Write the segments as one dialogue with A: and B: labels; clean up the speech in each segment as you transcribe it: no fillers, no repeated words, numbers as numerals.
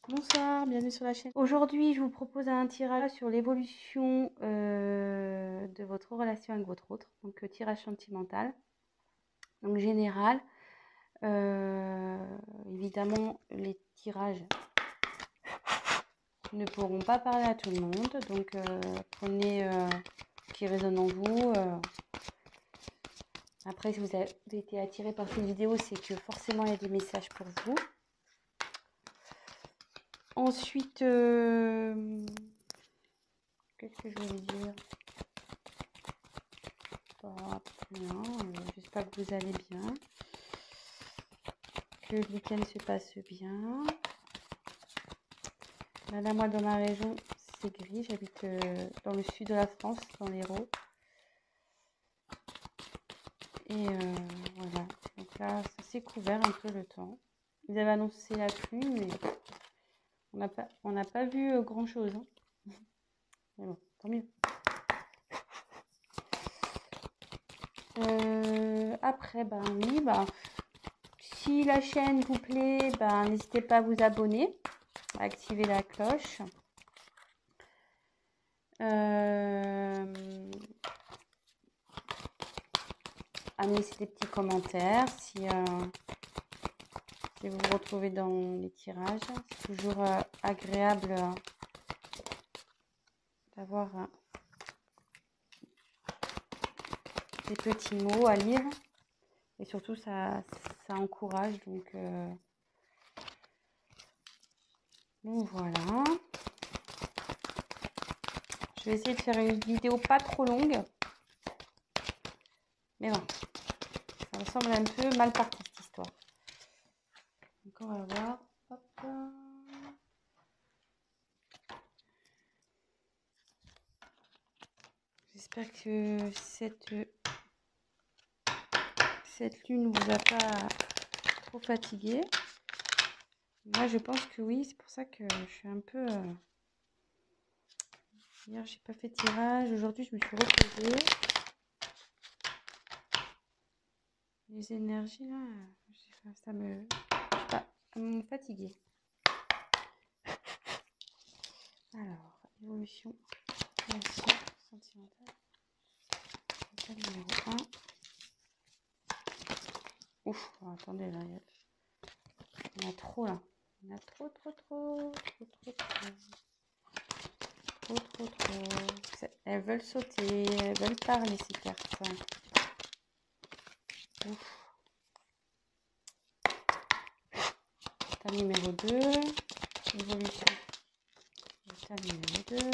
A: Bonsoir, bienvenue sur la chaîne. Aujourd'hui, je vous propose un tirage sur l'évolution de votre relation avec votre autre. Donc, tirage sentimental. Donc, général. Évidemment, les tirages ne pourront pas parler à tout le monde. Donc, prenez ce qui résonne en vous. Après, si vous avez été attiré par cette vidéo, c'est que forcément, il y a des messages pour vous. Ensuite, qu'est-ce que je voulais dire? Pas bien. J'espère que vous allez bien. Que le week-end se passe bien. Là, moi, dans ma région, c'est gris. J'habite dans le sud de la France, dans l'Hérault. Et voilà. Donc là, ça s'est couvert un peu le temps. Ils avaient annoncé la pluie, mais on n'a pas vu grand-chose. Hein. Mais bon, tant mieux. Après, ben oui, ben, si la chaîne vous plaît, ben, n'hésitez pas à vous abonner, à activer la cloche. À me laisser des petits commentaires si vous vous retrouvez dans les tirages. C'est toujours agréable d'avoir des petits mots à lire. Et surtout, ça encourage. Donc voilà. Je vais essayer de faire une vidéo pas trop longue. Mais bon, ça me semble un peu mal parti cette histoire. Donc on va voir. Hop. J'espère que cette lune ne vous a pas trop fatigué. Moi, je pense que oui. C'est pour ça que je suis un peu... Hier, j'ai pas fait de tirage. Aujourd'hui, je me suis reposée. Les énergies, là, ça me... Je sais pas, elles m'ont fatiguée. Alors, évolution, relation sentimentale. Numéro 1. Ouf, oh, attendez, là, il y en a trop, là. Il y en a trop. Elles veulent sauter, elles veulent parler, ces cartes. Ouf. Table numéro 2. Évolution. Table numéro 2.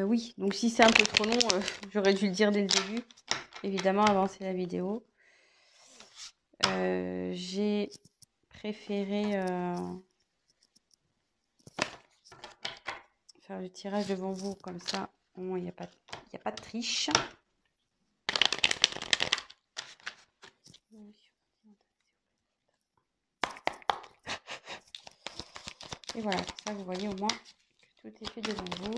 A: Oui, donc si c'est un peu trop long, j'aurais dû le dire dès le début. Évidemment, avancer la vidéo. J'ai préféré faire le tirage devant vous, comme ça, au moins il n'y a pas de triche. Et voilà, comme ça vous voyez au moins que tout est fait devant vous.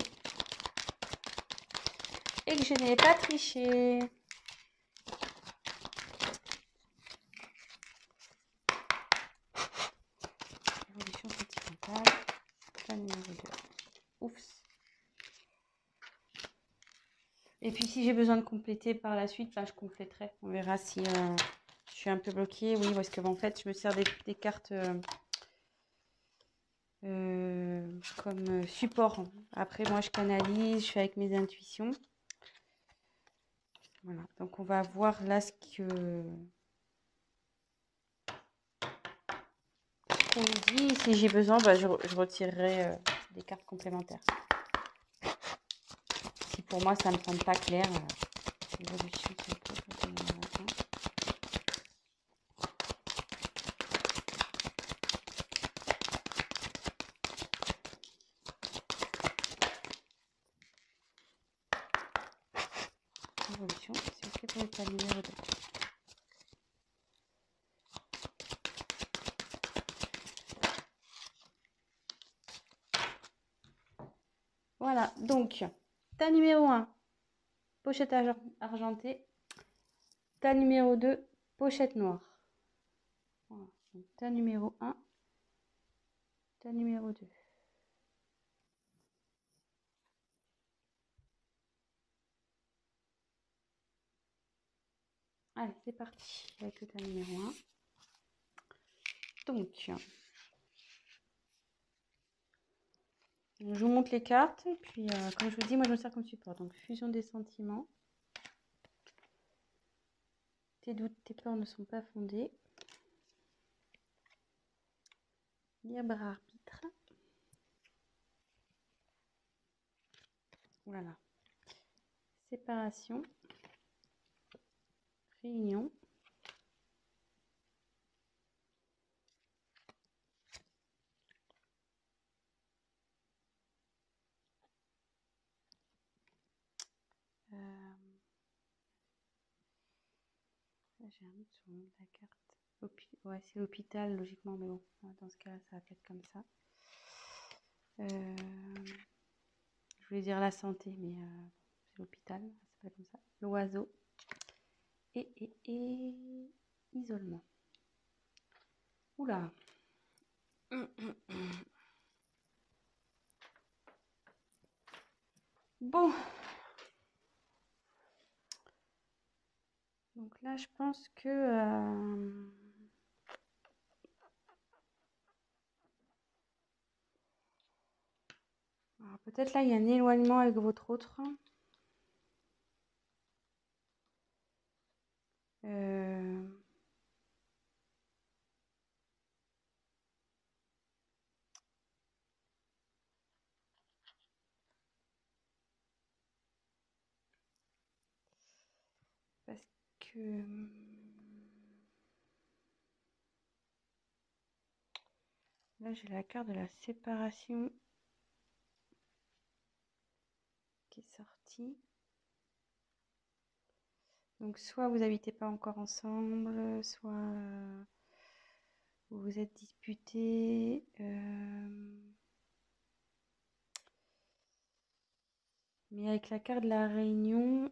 A: Et que je n'ai pas triché. Évolution sentimentale. Plan numéro 2. Oups. Et puis si j'ai besoin de compléter par la suite, je compléterai. On verra si je suis un peu bloquée. Oui, parce que en fait, je me sers des cartes comme support. Après, moi, je canalise, je fais avec mes intuitions. Voilà, donc on va voir là ce qu'on me dit. Si j'ai besoin, je retirerai des cartes complémentaires. Si pour moi, ça ne me semble pas clair, l'évolution évolution, c'est ok pour l'état numéro 2. Voilà, donc Tas numéro 1, pochette argentée. Tas numéro 2, pochette noire. Voilà. Donc, tas numéro 1, tas numéro 2. Allez, c'est parti avec le tas numéro 1. Donc, je vous montre les cartes. Et puis, comme je vous dis, moi, je me sers comme support. Donc, fusion des sentiments. Tes doutes, tes peurs ne sont pas fondés. Libre arbitre. Voilà. Séparation. Réunion. J'ai un doute sur le nom de la carte. Ouais, c'est l'hôpital, logiquement, mais bon, dans ce cas-là, ça va être comme ça. Je voulais dire la santé, mais c'est l'hôpital, ça s'appelle comme ça. L'oiseau. Et isolement. Oula. Bon. Donc là, je pense que... alors peut-être là, il y a un éloignement avec votre autre. Parce que... là, j'ai la carte de la séparation qui est sortie. Donc, soit vous n'habitez pas encore ensemble, soit vous vous êtes disputés. Mais avec la carte de la réunion,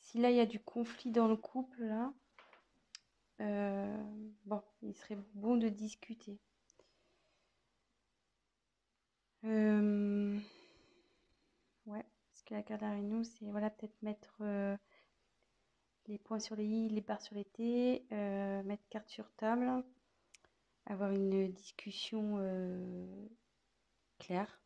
A: si là, il y a du conflit dans le couple, là, bon, il serait bon de discuter. Ouais, parce que la carte de la réunion, c'est voilà, peut-être mettre les points sur les i, les barres sur les t, mettre carte sur table, avoir une discussion claire.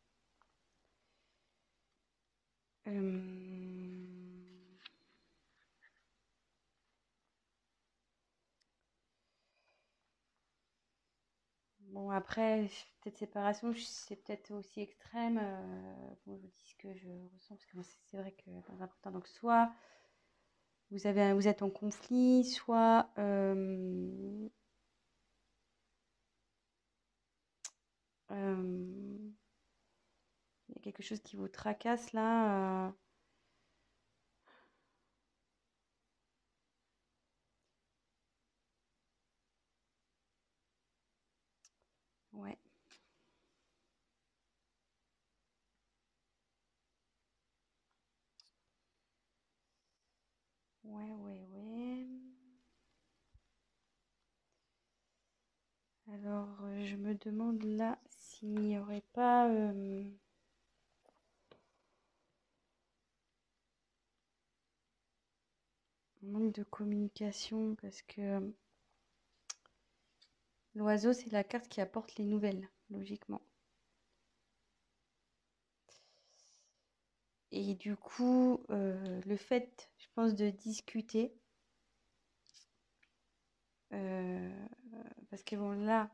A: Bon, après, peut-être séparation, c'est peut-être aussi extrême. Bon, je vous dis ce que je ressens, parce que c'est vrai que dans un premier temps, donc soit vous êtes en conflit, soit il y a quelque chose qui vous tracasse là. Ouais. Ouais. Alors, je me demande là s'il n'y aurait pas un manque de communication, parce que l'oiseau, c'est la carte qui apporte les nouvelles, logiquement. Et du coup, le fait, je pense, de discuter, parce que bon, là,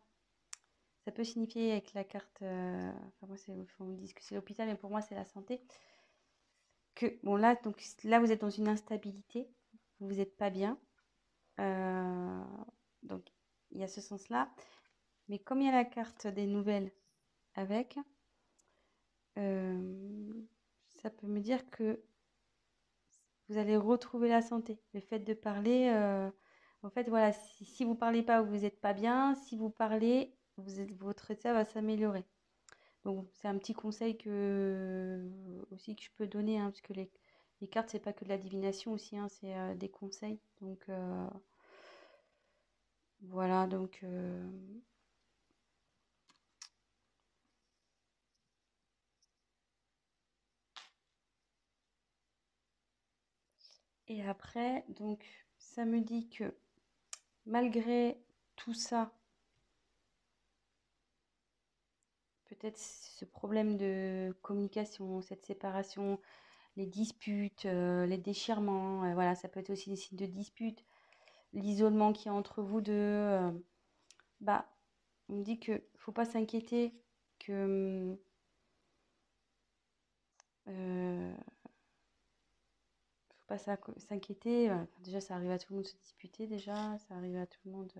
A: ça peut signifier avec la carte, enfin moi, on me dit que c'est l'hôpital, mais pour moi, c'est la santé, que bon, là, donc, là, vous êtes dans une instabilité, vous n'êtes pas bien, donc il y a ce sens-là, mais comme il y a la carte des nouvelles avec, ça peut me dire que vous allez retrouver la santé. Le fait de parler, en fait, voilà, si vous ne parlez pas, vous n'êtes pas bien. Si vous parlez, votre état va s'améliorer. Donc, c'est un petit conseil aussi que je peux donner, hein, parce que les cartes, c'est pas que de la divination aussi, hein, c'est des conseils. Donc, voilà, donc... Et après, donc, ça me dit que malgré tout ça, peut-être ce problème de communication, cette séparation, les disputes, les déchirements, voilà, ça peut être aussi des signes de dispute, l'isolement qu'il y a entre vous deux, bah, on me dit que faut pas s'inquiéter, que faut pas s'inquiéter. Enfin, déjà, ça arrive à tout le monde de se disputer, déjà, ça arrive à tout le monde,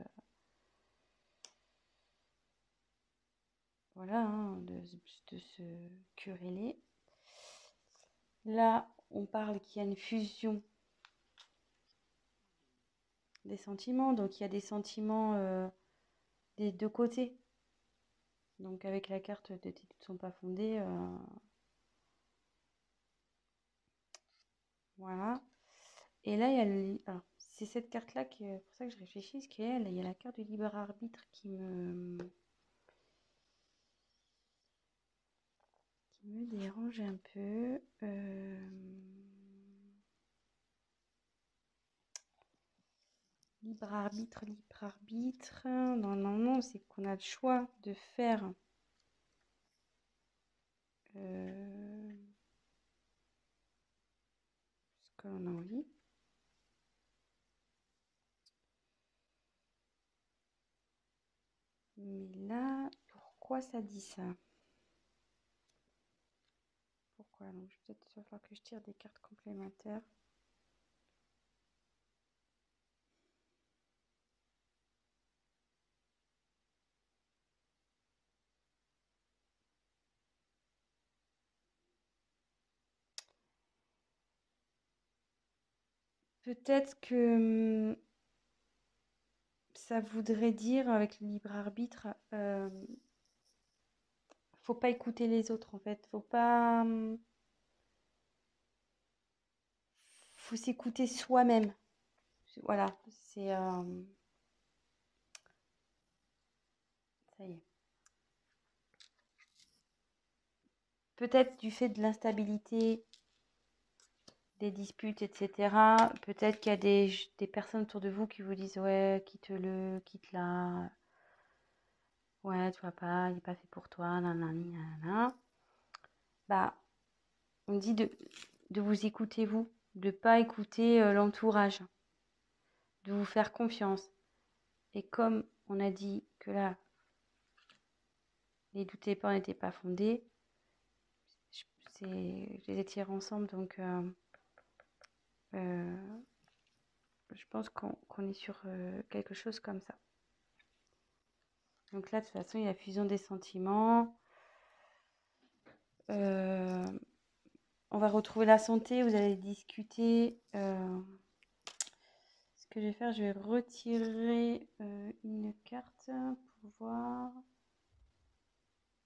A: voilà, hein, de se quereller. Là, on parle qu'il y a une fusion des sentiments, donc il y a des sentiments des deux côtés. Donc avec la carte de tes doutes ne sont pas fondés, voilà. Et là, il y a alors, c'est cette carte-là qui est pour ça que je réfléchis, parce qu'il y a la carte du libre arbitre qui me dérange un peu. Libre arbitre, libre arbitre. Non, c'est qu'on a le choix de faire ce que l'on a envie. Mais là, pourquoi ça dit ça? Pourquoi? Donc, peut-être il va falloir que je tire des cartes complémentaires. Peut-être que ça voudrait dire, avec le libre arbitre, faut pas écouter les autres en fait. Faut s'écouter soi-même. Voilà, c'est ça y est. Peut-être du fait de l'instabilité, des disputes, etc. Peut-être qu'il y a des personnes autour de vous qui vous disent ouais, quitte-le, quitte-la. Ouais, tu vois pas, il n'est pas fait pour toi, nanani, nanana. Bah, on dit de vous écouter vous, de pas écouter l'entourage, de vous faire confiance. Et comme on a dit que là, les doutes et peurs n'étaient pas fondés, je les ai tirés ensemble, donc je pense qu'on est sur quelque chose comme ça. Donc là, de toute façon, il y a la fusion des sentiments. On va retrouver la santé, vous allez discuter. Ce que je vais faire, je vais retirer une carte pour voir.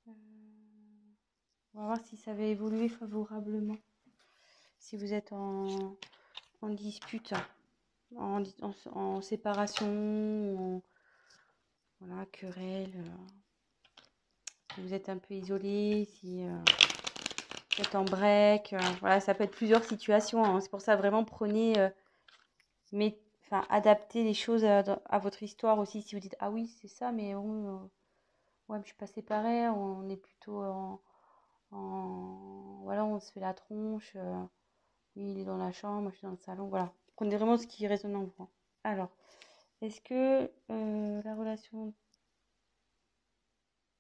A: On va voir si ça va évoluer favorablement. Si vous êtes en dispute, en séparation, voilà, querelle, si vous êtes un peu isolé, si vous êtes en break, voilà, ça peut être plusieurs situations, hein. C'est pour ça, vraiment, prenez, adaptez les choses à votre histoire aussi. Si vous dites, ah oui, c'est ça, mais bon, ouais, mais je suis pas séparée, on est plutôt voilà, on se fait la tronche, lui, il est dans la chambre, moi, je suis dans le salon, voilà. Prenez vraiment ce qui résonne en vous, hein. Alors, est-ce que la relation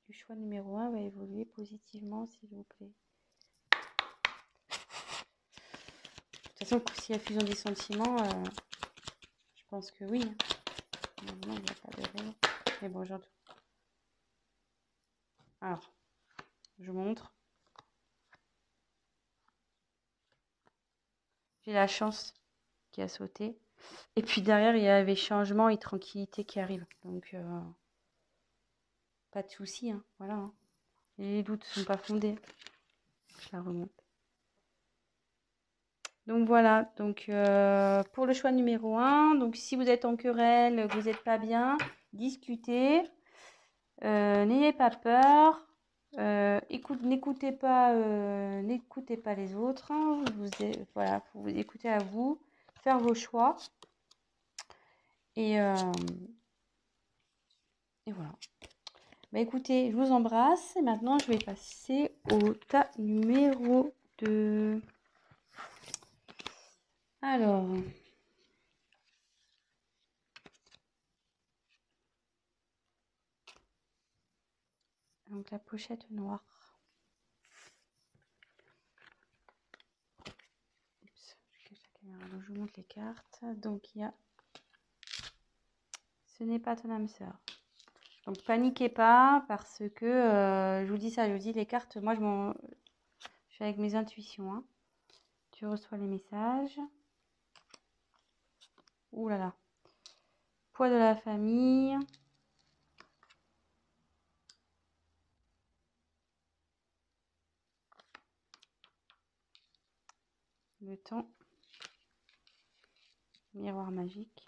A: du choix numéro 1 va évoluer positivement, s'il vous plaît? De toute façon, s'il y a fusion des sentiments, je pense que oui, hein. Normalement, il n'y a pas de raison. Mais bon, j'entends. Alors, je montre. J'ai la chance qui a sauté. Et puis derrière, il y avait changement et tranquillité qui arrive. Donc, pas de souci, hein. Voilà, hein. Et les doutes ne sont pas fondés. Je la remonte. Donc voilà, donc pour le choix numéro 1, donc si vous êtes en querelle, que vous n'êtes pas bien, discutez, n'ayez pas peur, n'écoutez pas les autres, hein, voilà, vous écoutez à vous, faire vos choix, et voilà. Bah écoutez, je vous embrasse, et maintenant je vais passer au tas numéro 2. Alors... Donc la pochette noire. Oups, je cache la caméra. Donc, je vous montre les cartes. Donc il y a ce n'est pas ton âme sœur. Donc paniquez pas parce que je vous dis ça, je vous dis les cartes, moi je suis avec mes intuitions. Hein. Tu reçois les messages. Ouh là là. Poids de la famille. Le temps. Miroir magique.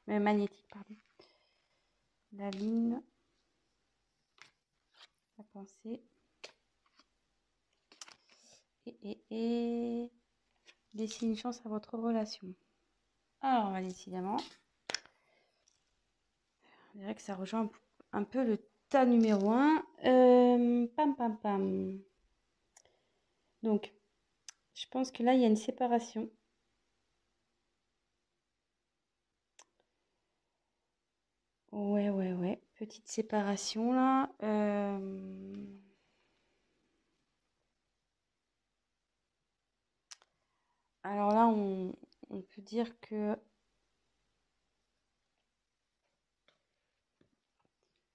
A: Magnétique, pardon. La lune. La pensée. Et laissez une chance à votre relation. Alors, décidément, on dirait que ça rejoint un peu le tas numéro 1. Pam, pam, pam. Donc, je pense que là, il y a une séparation. Ouais. Petite séparation, là. Alors là, on peut dire que...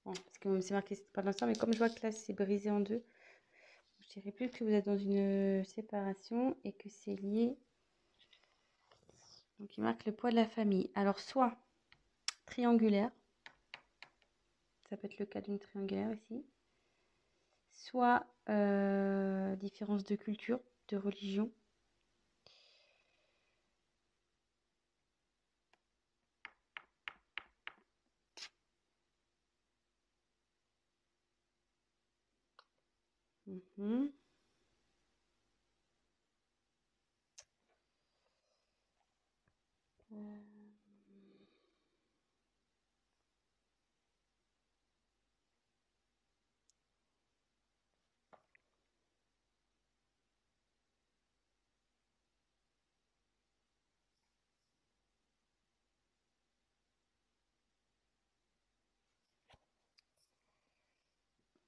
A: Bon, parce que c'est marqué pas l'instant, mais comme je vois que là, c'est brisé en deux, je dirais plus que vous êtes dans une séparation et que c'est lié. Donc, il marque le poids de la famille. Alors, soit triangulaire, ça peut être le cas d'une triangulaire ici, soit différence de culture, de religion. Mhm.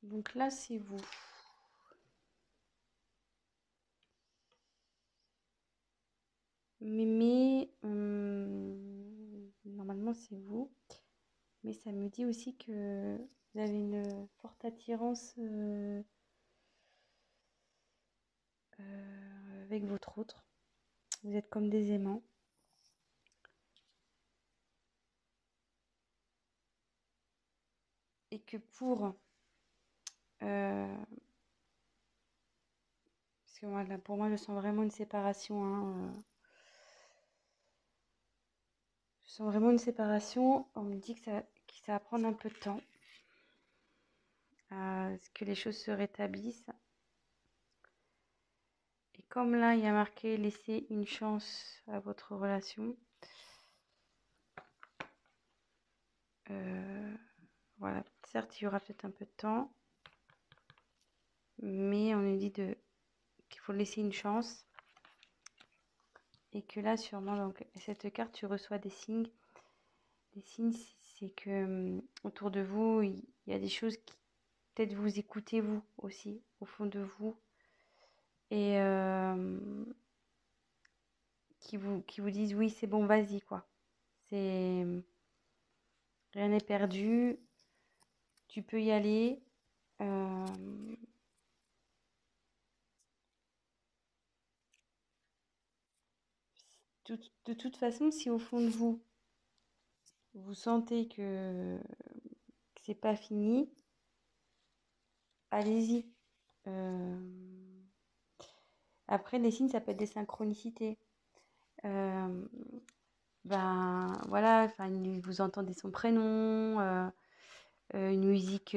A: Donc là, c'est vous. Mais normalement, c'est vous. Mais ça me dit aussi que vous avez une forte attirance avec votre autre. Vous êtes comme des aimants. Et que pour... parce que moi, là, pour moi, je sens vraiment une séparation. Hein, je sens vraiment une séparation. On me dit que ça va prendre un peu de temps. À ce que les choses se rétablissent. Et comme là, il y a marqué laisser une chance à votre relation. Voilà, certes, il y aura peut-être un peu de temps. Mais on nous dit qu'il faut laisser une chance. Et que là, sûrement, donc, cette carte, tu reçois des signes. Les signes, c'est que autour de vous, il y a des choses qui peut-être vous écoutez vous aussi, au fond de vous. Et qui vous disent oui, c'est bon, vas-y, quoi. C'est rien n'est perdu, tu peux y aller. De toute façon, si au fond de vous, vous sentez que c'est pas fini, allez-y. Après, les signes, ça peut être des synchronicités. Euh, Ben voilà, enfin, vous entendez son prénom, une musique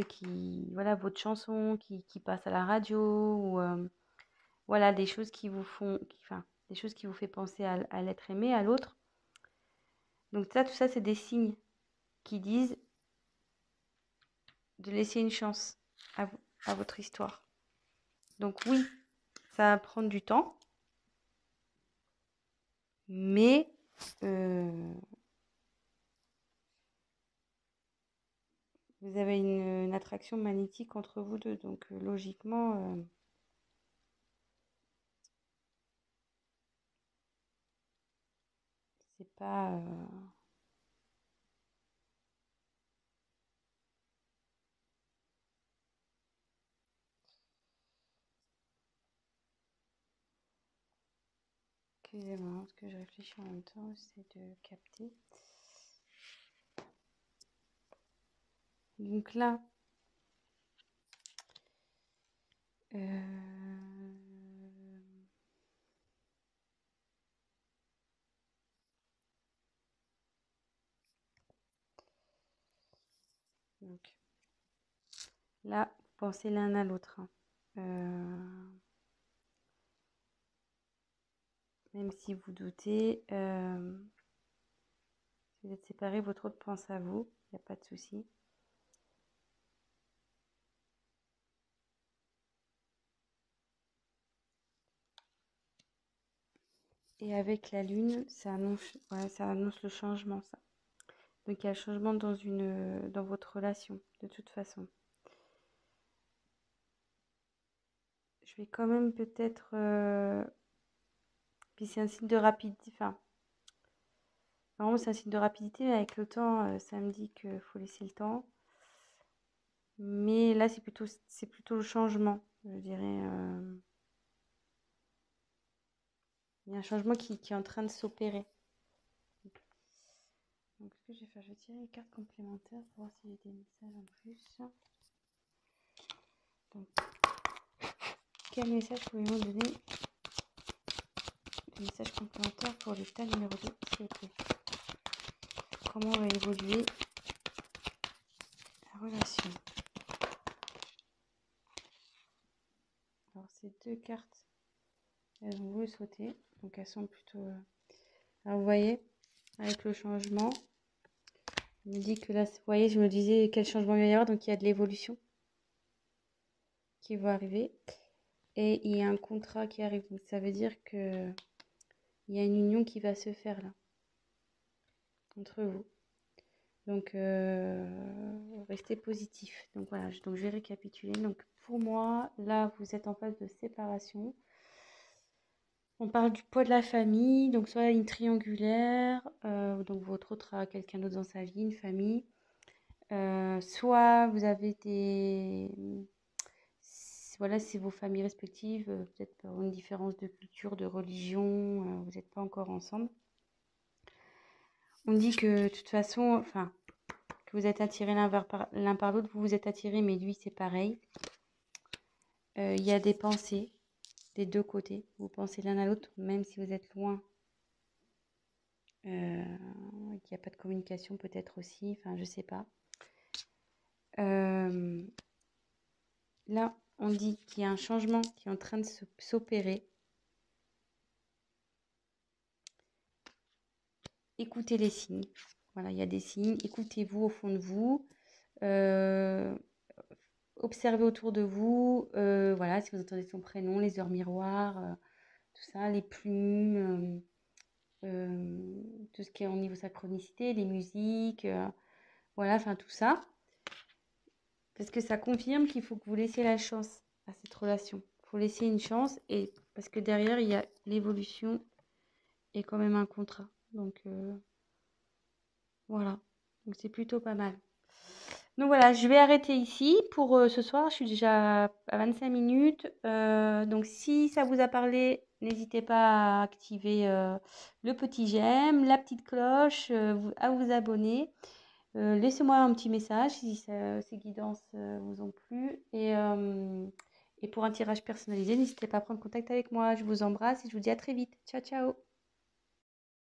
A: qui, voilà, votre chanson qui passe à la radio, ou voilà, des choses qui vous font, enfin, des choses qui vous fait penser à l'être aimé, à l'autre. Donc ça, tout ça, c'est des signes qui disent de laisser une chance à votre histoire. Donc oui, ça va prendre du temps, mais vous avez une attraction magnétique entre vous deux. Donc logiquement, c'est pas... Excusez-moi, parce que je réfléchis en même temps, j'essaie de capter. Donc là, donc là, vous pensez l'un à l'autre, hein. Même si vous doutez, si vous êtes séparés, votre autre pense à vous, il n'y a pas de souci. Et avec la lune, ça annonce le changement, ça. Donc il y a le changement dans votre relation, de toute façon. Je vais quand même peut-être... puis c'est un signe de rapidité, enfin, normalement c'est un signe de rapidité, mais avec le temps, ça me dit qu'il faut laisser le temps. Mais là, c'est plutôt le changement, je dirais. Il y a un changement qui est en train de s'opérer. Donc, ce que je vais faire, je vais tirer les cartes complémentaires pour voir s'il y a des messages en plus. Donc, quel message pouvez-vous donner? Des messages complémentaires pour le tas numéro 2, s'il vous plaît. Comment va évoluer la relation? Alors, ces deux cartes, elles ont voulu sauter. Donc, elles sont plutôt... Alors, vous voyez, avec le changement, je me dis que là, vous voyez, je me disais quel changement il va y avoir. Donc, il y a de l'évolution qui va arriver. Et il y a un contrat qui arrive. Donc, ça veut dire que il y a une union qui va se faire là, entre vous. Donc, restez positif. Donc, voilà, donc, je vais récapituler. Donc, pour moi, là, vous êtes en phase de séparation. On parle du poids de la famille, donc soit une triangulaire, donc votre autre a quelqu'un d'autre dans sa vie, une famille. Soit vous avez voilà, c'est vos familles respectives, peut-être par une différence de culture, de religion, vous n'êtes pas encore ensemble. On dit que de toute façon, enfin, que vous êtes attirés l'un par l'autre, vous vous êtes attirés, mais lui c'est pareil. Il y a des pensées des deux côtés, vous pensez l'un à l'autre, même si vous êtes loin. Qu'il n'y a pas de communication peut-être aussi, enfin je sais pas. Là, on dit qu'il y a un changement qui est en train de s'opérer. Écoutez les signes. Voilà, il y a des signes. Écoutez-vous au fond de vous. Observez autour de vous. Voilà, si vous entendez son prénom, les heures miroirs, tout ça, les plumes, tout ce qui est au niveau synchronicité, les musiques, voilà, enfin tout ça. Parce que ça confirme qu'il faut que vous laissiez la chance à cette relation. Il faut laisser une chance, et parce que derrière, il y a l'évolution et quand même un contrat. Donc, voilà. Donc, c'est plutôt pas mal. Donc, voilà, je vais arrêter ici pour ce soir. Je suis déjà à 25 minutes. Donc, si ça vous a parlé, n'hésitez pas à activer le petit j'aime, la petite cloche, à vous abonner. Laissez-moi un petit message si ces guidances vous ont plu. Et pour un tirage personnalisé, n'hésitez pas à prendre contact avec moi. Je vous embrasse et je vous dis à très vite. Ciao, ciao!